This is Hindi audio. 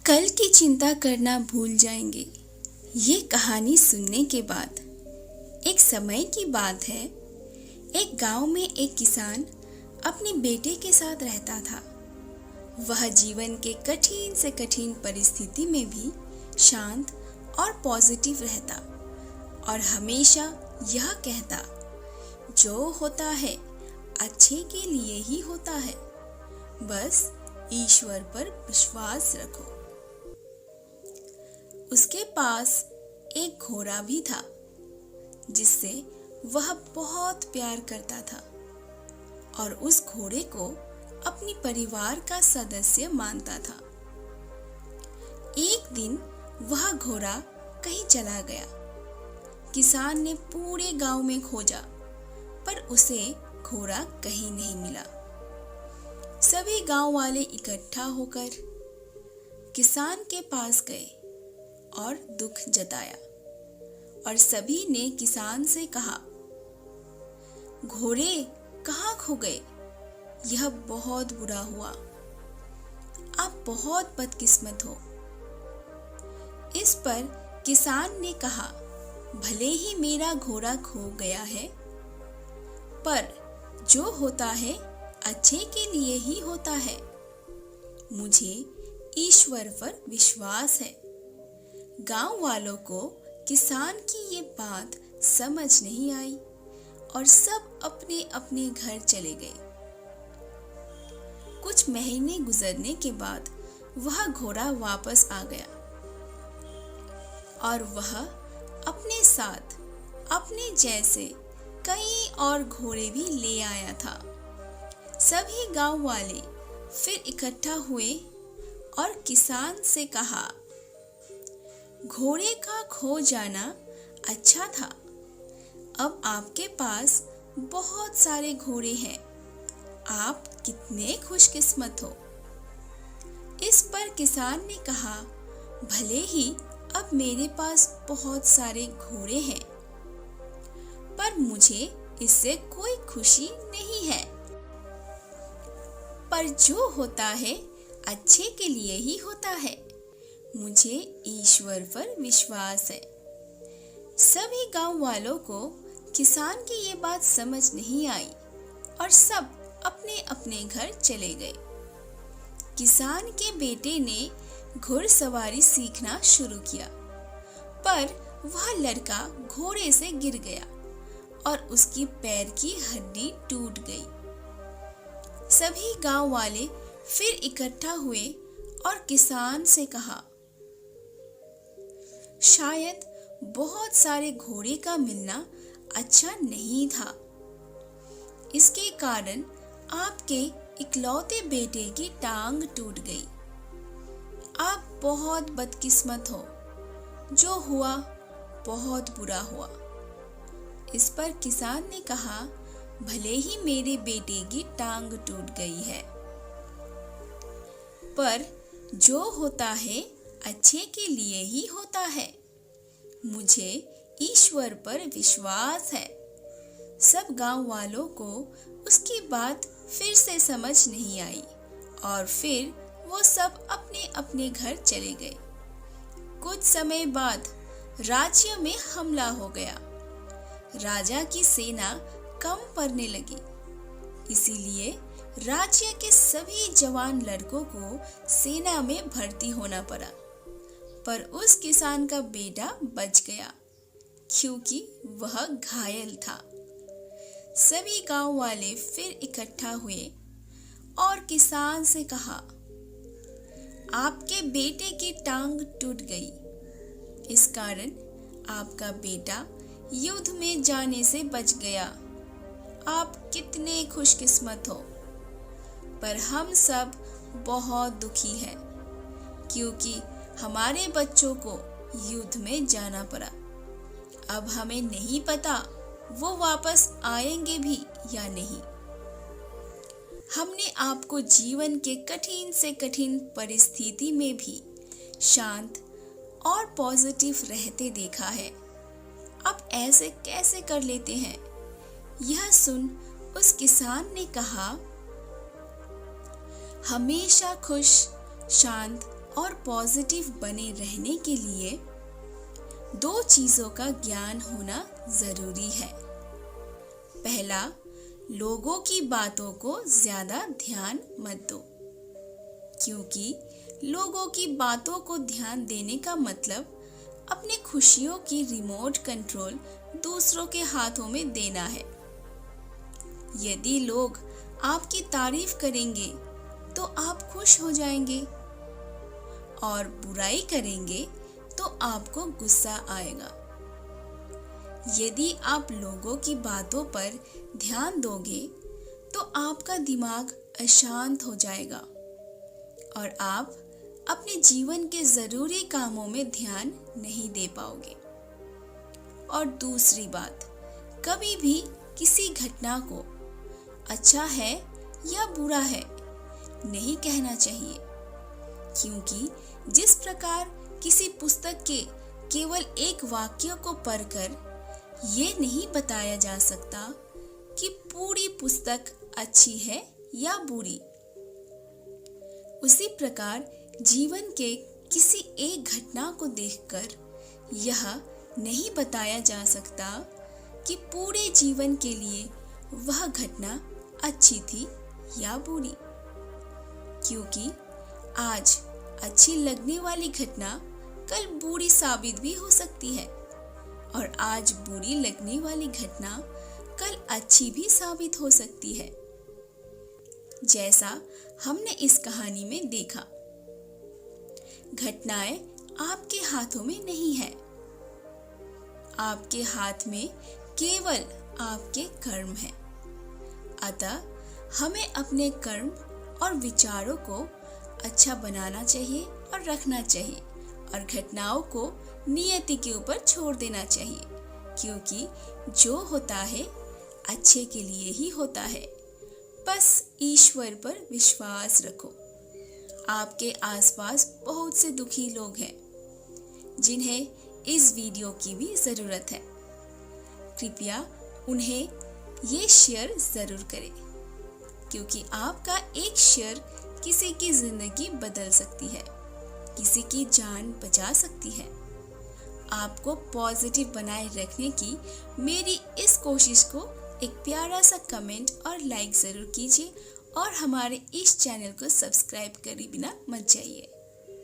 कल की चिंता करना भूल जाएंगे। ये कहानी सुनने के बाद एक समय की बात है। एक गांव में एक किसान अपने बेटे के साथ रहता था। वह जीवन के कठिन से कठिन परिस्थिति में भी शांत और पॉजिटिव रहता और हमेशा यह कहता, जो होता है अच्छे के लिए ही होता है, बस ईश्वर पर विश्वास रखो। उसके पास एक घोड़ा भी था जिससे वह बहुत प्यार करता था और उस घोड़े को अपनी परिवार का सदस्य मानता था। एक दिन वह घोड़ा कहीं चला गया। किसान ने पूरे गांव में खोजा पर उसे घोड़ा कहीं नहीं मिला। सभी गांव वाले इकट्ठा होकर किसान के पास गए और दुख जताया और सभी ने किसान से कहा, घोड़े कहाँ खो गए? यह बहुत बुरा हुआ। आप बहुत बदकिस्मत हो। इस पर किसान ने कहा, भले ही मेरा घोड़ा खो गया है, पर जो होता है अच्छे के लिए ही होता है। मुझे ईश्वर पर विश्वास है। गांव वालों को किसान की ये बात समझ नहीं आई और सब अपने अपने घर चले गए। कुछ महीने गुजरने के बाद वह घोड़ा वापस आ गया और वह अपने साथ अपने जैसे कई और घोड़े भी ले आया था। सभी गांव वाले फिर इकट्ठा हुए और किसान से कहा, घोड़े का खो जाना अच्छा था। अब आपके पास बहुत सारे घोड़े हैं। आप कितने खुशकिस्मत हो। इस पर किसान ने कहा, भले ही अब मेरे पास बहुत सारे घोड़े हैं, पर मुझे इससे कोई खुशी नहीं है। पर जो होता है अच्छे के लिए ही होता है। मुझे ईश्वर पर विश्वास है। सभी गांव वालों को किसान की ये बात समझ नहीं आई और सब अपने अपने घर चले गए। किसान के बेटे ने घुड़सवारी सीखना शुरू किया, पर वह लड़का घोड़े से गिर गया और उसकी पैर की हड्डी टूट गई। सभी गांव वाले फिर इकट्ठा हुए और किसान से कहा, शायद बहुत सारे घोड़े का मिलना अच्छा नहीं था। इसके कारण आपके इकलौते बेटे की टांग टूट गई। आप बहुत बदकिस्मत हो। जो हुआ बहुत बुरा हुआ। इस पर किसान ने कहा, भले ही मेरे बेटे की टांग टूट गई है, पर जो होता है अच्छे के लिए ही होता है। मुझे ईश्वर पर विश्वास है। सब गांव वालों को उसकी बात फिर से समझ नहीं आई और फिर वो सब अपने अपने घर चले गए। कुछ समय बाद राज्य में हमला हो गया। राजा की सेना कम पड़ने लगी, इसीलिए राज्य के सभी जवान लड़कों को सेना में भर्ती होना पड़ा। पर उस किसान का बेटा बच गया क्योंकि वह घायल था। सभी गांव वाले फिर इकट्ठा हुए और किसान से कहा, आपके बेटे की टांग टूट गई। इस कारण आपका बेटा युद्ध में जाने से बच गया। आप कितने खुशकिस्मत हो। पर हम सब बहुत दुखी हैं क्योंकि हमारे बच्चों को युद्ध में जाना पड़ा। अब हमें नहीं पता वो वापस आएंगे भी या नहीं। हमने आपको जीवन के कठिन से कठिन परिस्थिति में भी शांत और पॉजिटिव रहते देखा है। आप ऐसे कैसे कर लेते हैं? यह सुन उस किसान ने कहा, हमेशा खुश, शांत और पॉजिटिव बने रहने के लिए 2 चीज़ों का ज्ञान होना ज़रूरी है। पहला, लोगों की बातों को ज़्यादा ध्यान मत दो, क्योंकि लोगों की बातों को ध्यान देने का मतलब अपनी खुशियों की रिमोट कंट्रोल दूसरों के हाथों में देना है। यदि लोग आपकी तारीफ करेंगे तो आप खुश हो जाएंगे, और बुराई करेंगे तो आपको गुस्सा आएगा। यदि आप लोगों की बातों पर ध्यान दोगे तो आपका दिमाग अशांत हो जाएगा और आप अपने जीवन के ज़रूरी कामों में ध्यान नहीं दे पाओगे। और दूसरी बात, कभी भी किसी घटना को अच्छा है या बुरा है नहीं कहना चाहिए, क्योंकि जिस प्रकार किसी पुस्तक के केवल एक वाक्य को पढ़कर ये नहीं बताया जा सकता कि पूरी पुस्तक अच्छी है या बुरी, उसी प्रकार जीवन के किसी एक घटना को देखकर यह नहीं बताया जा सकता कि पूरे जीवन के लिए वह घटना अच्छी थी या बुरी, क्योंकि आज अच्छी लगने वाली घटना कल बुरी साबित भी हो सकती है, और आज बुरी लगने वाली घटना कल अच्छी भी साबित हो सकती है। जैसा हमने इस कहानी में देखा, घटनाएं आपके हाथों में नहीं है, आपके हाथ में केवल आपके कर्म हैं। अतः हमें अपने कर्म और विचारों को अच्छा बनाना चाहिए और रखना चाहिए, और घटनाओं को नियति के ऊपर छोड़ देना चाहिए, क्योंकि जो होता है अच्छे के लिए ही होता है। बस ईश्वर पर विश्वास रखो। आपके आसपास बहुत से दुखी लोग हैं जिन्हें इस वीडियो की भी ज़रूरत है। कृपया उन्हें ये शेयर ज़रूर करें, क्योंकि आपका एक शेयर किसी की ज़िंदगी बदल सकती है, किसी की जान बचा सकती है। आपको पॉजिटिव बनाए रखने की मेरी इस कोशिश को एक प्यारा सा कमेंट और लाइक ज़रूर कीजिए, और हमारे इस चैनल को सब्सक्राइब करे बिना मत जाइए।